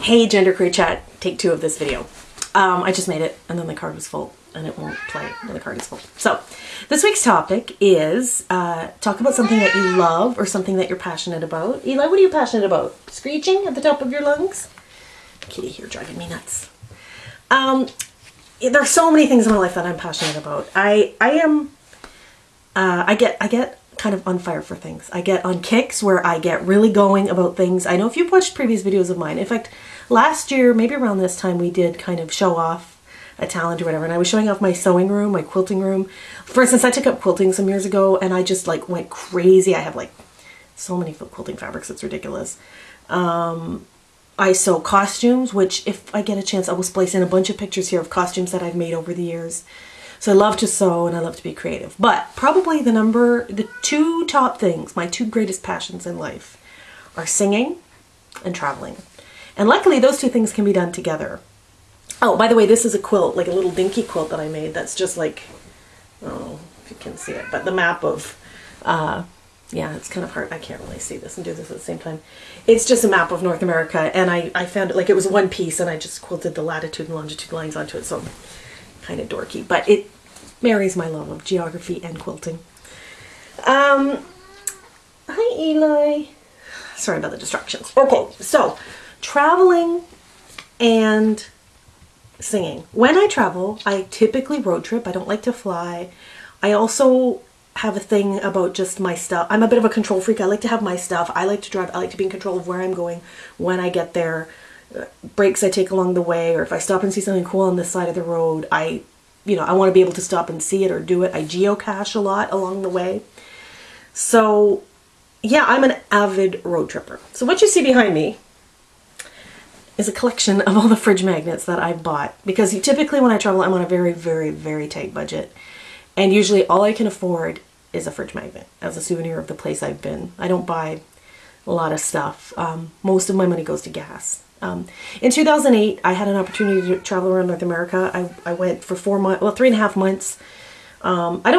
Hey, Gender Queer Chat, take 2 of this video. I just made it and then the card was full and it won't play when the card is full. So this week's topic is talk about something that you love or something that you're passionate about. Eli, what are you passionate about? Screeching at the top of your lungs? Kitty here driving me nuts. There are so many things in my life that I'm passionate about. I get kind of on fire for things. I get on kicks where I get really going about things. I know if you've watched previous videos of mine, in fact, last year, maybe around this time, we did kind of show off a talent or whatever, and I was showing off my sewing room, my quilting room. For instance, I took up quilting some years ago and I just like went crazy. I have like so many quilting fabrics, it's ridiculous. I sew costumes, which if I get a chance, I will splice in a bunch of pictures here of costumes that I've made over the years. So I love to sew and I love to be creative. But probably the 2 top things, my 2 greatest passions in life, are singing and traveling. And luckily those 2 things can be done together. Oh, by the way, this is a quilt, like a little dinky quilt that I made. That's just like, I don't know if you can see it, but the map of, yeah, it's kind of hard. I can't really see this and do this at the same time. It's just a map of North America, and I found it like it was one piece, and I just quilted the latitude and longitude lines onto it, so kind of dorky, but it marries my love of geography and quilting. Hi, Eli. Sorry about the distractions. Okay, so traveling and singing. When I travel, I typically road trip. I don't like to fly. I also have a thing about just my stuff. I'm a bit of a control freak. I like to have my stuff. I like to drive. I like to be in control of where I'm going when I get there. Breaks I take along the way, or if I stop and see something cool on this side of the road, I want to be able to stop and see it or do it. I geocache a lot along the way. So yeah, I'm an avid road tripper. So what you see behind me is a collection of all the fridge magnets that I bought, because typically when I travel, I'm on a very, very, very tight budget. And usually all I can afford is a fridge magnet as a souvenir of the place I've been. I don't buy a lot of stuff. Most of my money goes to gas. In 2008, I had an opportunity to travel around North America. I went for 4 months, well, 3.5 months. I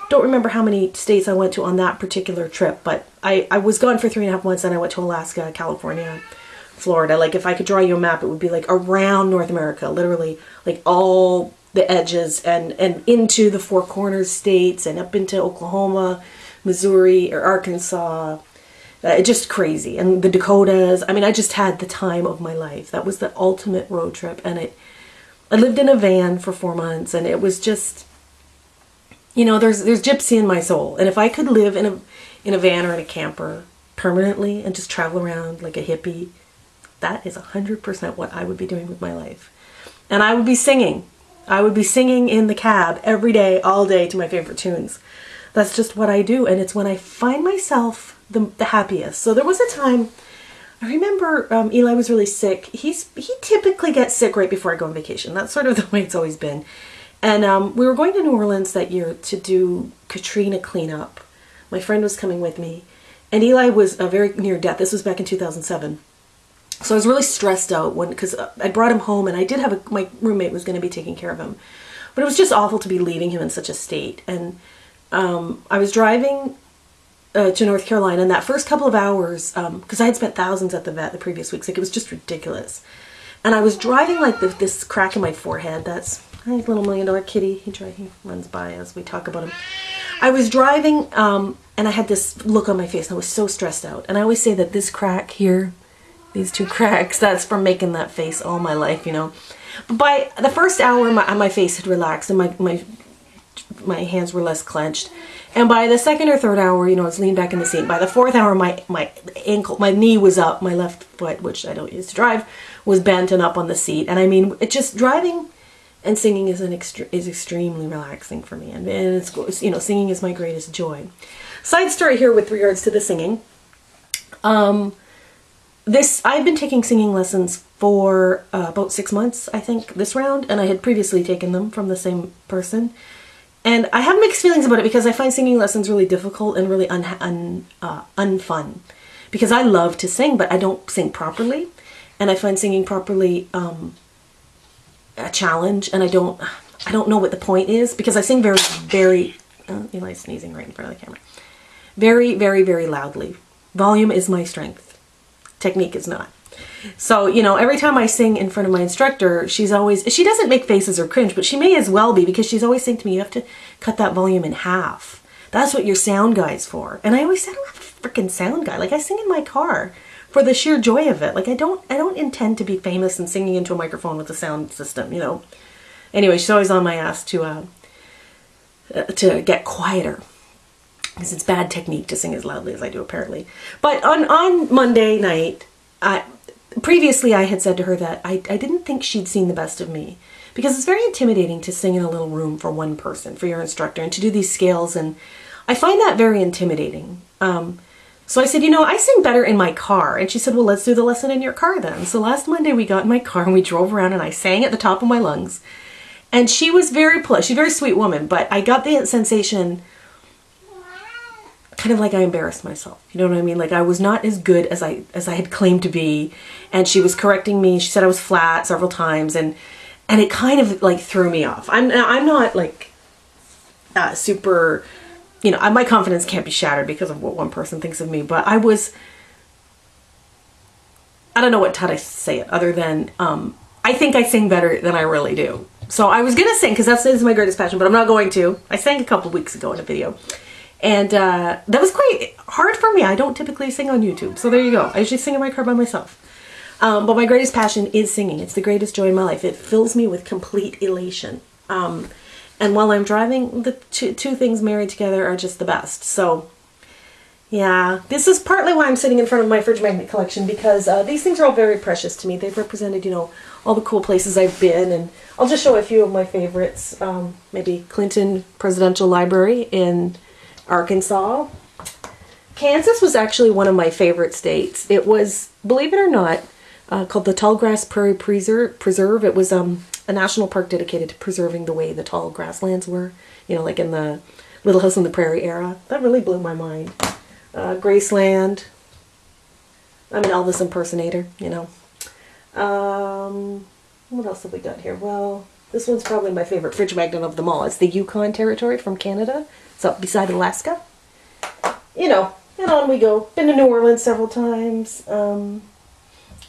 don't remember how many states I went to on that particular trip, but I was gone for 3.5 months, and I went to Alaska, California, Florida. Like if I could draw you a map, it would be like around North America, literally like all the edges and into the 4 corners states and up into Oklahoma, Missouri, or Arkansas. Just crazy. And the Dakotas. I mean, I just had the time of my life. That was the ultimate road trip. And I lived in a van for 4 months, and it was just, there's gypsy in my soul. And if I could live in a van or in a camper permanently and just travel around like a hippie, that is 100% what I would be doing with my life. And I would be singing. I would be singing in the cab every day, all day, to my favorite tunes. That's just what I do. And it's when I find myself the happiest. So there was a time, I remember Eli was really sick. He typically gets sick right before I go on vacation. That's sort of the way it's always been. And we were going to New Orleans that year to do Katrina cleanup. My friend was coming with me. And Eli was very near death. This was back in 2007. So I was really stressed out because I brought him home, and I did have my roommate was going to be taking care of him. But it was just awful to be leaving him in such a state. And I was driving to North Carolina, and that first couple of hours, because I had spent thousands at the vet the previous weeks, like it was just ridiculous. And I was driving like this crack in my forehead. That's a little $1 million kitty. He runs by as we talk about him. I was driving, and I had this look on my face, and I was so stressed out. And I always say that this crack here, these 2 cracks, that's from making that face all my life, But by the first hour, my face had relaxed, and my hands were less clenched. And by the 2nd or 3rd hour, I was leaned back in the seat. By the 4th hour, my knee was up, my left foot, which I don't use to drive, was bent and up on the seat. And I mean, it just driving and singing is extremely relaxing for me. And it's singing is my greatest joy. Side story here with regards to the singing. I've been taking singing lessons for about 6 months, I think, this round, and I had previously taken them from the same person. And I have mixed feelings about it, because I find singing lessons really difficult and really unfun. Because I love to sing, but I don't sing properly. And I find singing properly a challenge, and I don't know what the point is, because I sing very, very, Eli's sneezing right in front of the camera. Very, very, very loudly. Volume is my strength. Technique is not. So, you know, every time I sing in front of my instructor, she doesn't make faces or cringe, but she may as well be, because she's always saying to me, you have to cut that volume in half. That's what your sound guy's for. And I always say, I don't have a freaking sound guy. Like, I sing in my car for the sheer joy of it. Like, I don't intend to be famous and singing into a microphone with a sound system, you know. Anyway, she's always on my ass to get quieter, because it's bad technique to sing as loudly as I do, apparently. But on Monday night, previously I had said to her that I didn't think she'd seen the best of me, because it's very intimidating to sing in a little room for one person, for your instructor, and to do these scales, and I find that very intimidating. So I said, you know, I sing better in my car. And she said, well, let's do the lesson in your car then. So last Monday we got in my car and we drove around and I sang at the top of my lungs. And she was very polite. She's a very sweet woman, but I got the sensation kind of like I embarrassed myself. You know what I mean? Like, I was not as good as I had claimed to be. And she was correcting me. She said I was flat several times, and it kind of like threw me off. I'm not like super, you know, my confidence can't be shattered because of what one person thinks of me, but I don't know how to say it other than, I think I sing better than I really do. So I was going to sing, because this is my greatest passion, but I'm not going to. I sang a couple weeks ago in a video. And that was quite hard for me. I don't typically sing on YouTube. So there you go. I usually sing in my car by myself. But my greatest passion is singing. It's the greatest joy in my life. It fills me with complete elation. And while I'm driving, the two things married together are just the best. So yeah, this is partly why I'm sitting in front of my fridge magnet collection, because these things are all very precious to me. They've represented, you know, all the cool places I've been, and I'll just show a few of my favorites. Maybe Clinton Presidential Library in Arkansas. Kansas was actually one of my favorite states. It was, believe it or not, called the Tallgrass Prairie Preserve. It was a national park dedicated to preserving the way the tall grasslands were, you know, like in the Little House on the Prairie era. That really blew my mind. Graceland. I'm an Elvis impersonator, you know. What else have we got here? Well, this one's probably my favorite fridge magnet of them all. It's the Yukon Territory from Canada. It's up beside Alaska. You know, and on we go. Been to New Orleans several times.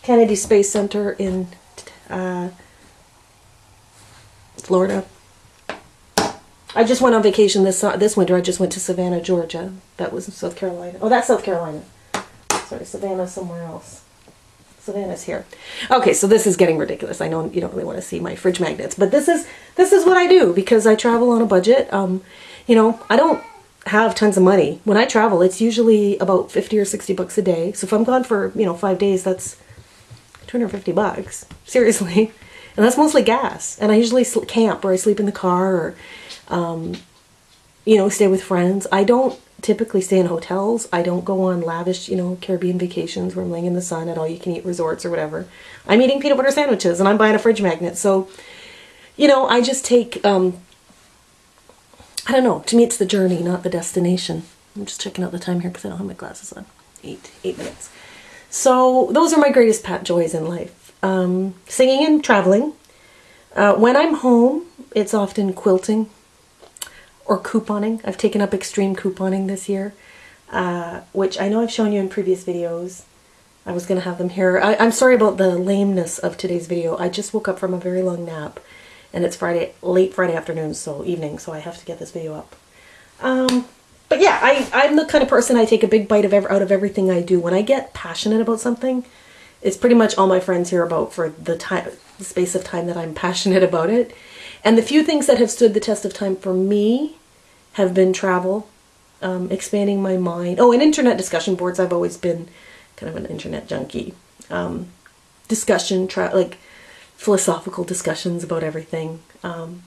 Kennedy Space Center in Florida. I just went on vacation this winter. I just went to Savannah, Georgia. That was in South Carolina. Oh, that's South Carolina. Sorry, Savannah somewhere else. Savannah's here. Okay, so this is getting ridiculous. I know you don't really want to see my fridge magnets, but this is what I do because I travel on a budget. You know, I don't have tons of money. When I travel, it's usually about 50 or 60 bucks a day. So if I'm gone for, you know, 5 days, that's 250 bucks. Seriously. And that's mostly gas. And I usually camp, or I sleep in the car, or you know, stay with friends. I don't typically stay in hotels. I don't go on lavish, you know, Caribbean vacations where I'm laying in the sun at all-you-can-eat resorts or whatever. I'm eating peanut butter sandwiches and I'm buying a fridge magnet. So, you know, I just take, I don't know. To me, it's the journey, not the destination. I'm just checking out the time here because I don't have my glasses on. 8 minutes. So those are my greatest joys in life. Singing and traveling. When I'm home, it's often quilting or couponing. I've taken up extreme couponing this year, which I know I've shown you in previous videos. I was going to have them here. I'm sorry about the lameness of today's video. I just woke up from a very long nap, and it's late Friday afternoon, so evening, so I have to get this video up. But yeah, I'm the kind of person, I take a big bite out of everything I do. When I get passionate about something, it's pretty much all my friends hear about for the space of time that I'm passionate about it. And the few things that have stood the test of time for me have been travel, expanding my mind. Oh, and internet discussion boards. I've always been kind of an internet junkie. Discussion, like philosophical discussions about everything. And,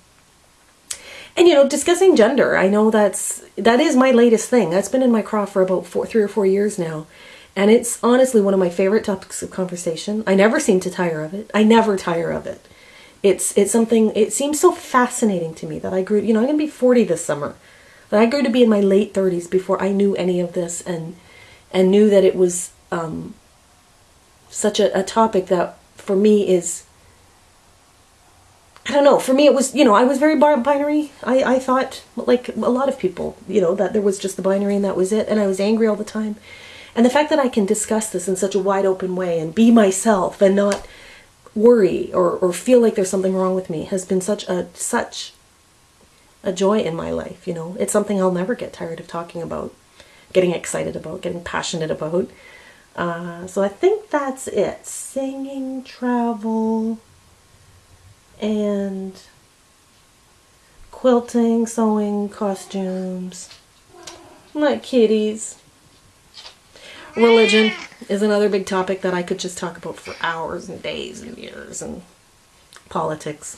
you know, discussing gender. I know that is my latest thing. That's been in my craw for about 3 or 4 years now. And it's honestly one of my favorite topics of conversation. I never seem to tire of it. I never tire of it. It's something, it seems so fascinating to me that I grew, you know, I'm going to be 40 this summer. That I grew to be in my late 30s before I knew any of this and knew that it was such a topic that for me is, I don't know, for me it was, you know, I was very binary. I thought, like a lot of people, you know, that there was just the binary and that was it. And I was angry all the time. And the fact that I can discuss this in such a wide open way and be myself and not worry or feel like there's something wrong with me has been such a joy in my life, you know. It's something I'll never get tired of talking about, getting excited about, getting passionate about. So I think that's it. Singing, travel, and quilting, sewing, costumes, like kitties. Religion is another big topic that I could just talk about for hours and days and years, and politics.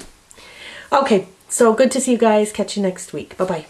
Okay, so good to see you guys. Catch you next week. Bye-bye.